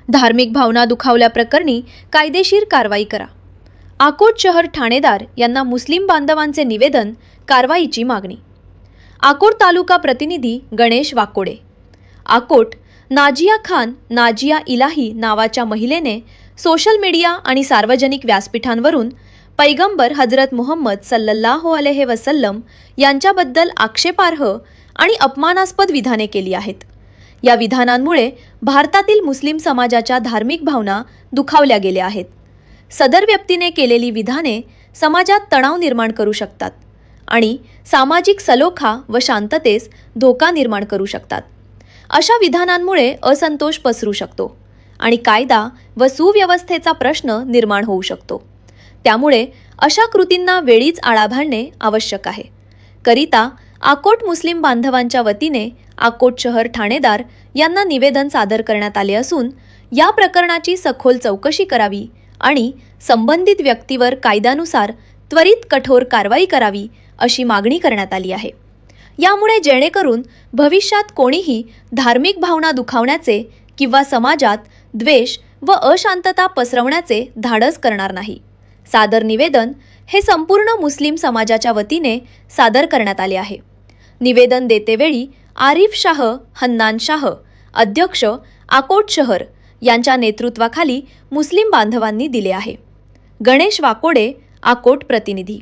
धार्मिक भावना दुखावल्याप्रकरणी कायदेशीर कारवाई करा. अकोट शहर ठाणेदार यांना मुस्लिम बांधवांचे निवेदन, कारवाईची मागणी. अकोट तालुका प्रतिनिधी गणेश वाकोडे. अकोट नाजिया खान नाजिया इलाही नावाच्या महिलेने सोशल मीडिया आणि सार्वजनिक व्यासपीठांवरून पैगंबर हजरत मुहम्मद सल्लल्लाहु अलैहि वसल्लम यांच्याबद्दल आक्षेपार्ह आणि अपमानास्पद विधाने केली आहेत. या विधानांमुळे भारतातील मुस्लिम समाजाच्या धार्मिक भावना दुखावल्या गेल्या आहेत. सदर व्यक्तीने केलेली विधाने समाजात तणाव निर्माण करू शकतात आणि सामाजिक सलोखा व शांततेस धोका निर्माण करू शकतात. अशा विधानांमुळे असंतोष पसरू शकतो आणि कायदा व सुव्यवस्थेचा प्रश्न निर्माण होऊ शकतो. त्यामुळे अशा कृतींना वेळीच आळा घालणे आवश्यक आहे. करिता अकोट मुस्लिम बांधवांच्या वतीने अकोट शहर ठाणेदार यांना निवेदन सादर करण्यात आले असून या प्रकरणाची सखोल चौकशी करावी आणि संबंधित व्यक्तीवर कायद्यानुसार त्वरित कठोर कारवाई करावी अशी मागणी करण्यात आली आहे. यामुळे जेणेकरून भविष्यात कोणीही धार्मिक भावना दुखावण्याचे किंवा समाजात द्वेष व अशांतता पसरवण्याचे धाडस करणार नाही. सादर निवेदन हे संपूर्ण मुस्लिम समाजाच्या वतीने सादर करण्यात आले आहे. निवेदन देतेवेळी आरिफ शाह हन्नान शाह, अध्यक्ष अकोट शहर यांच्या नेतृत्वाखाली मुस्लिम बांधवांनी दिले आहे. गणेश वाकोडे, अकोट प्रतिनिधी.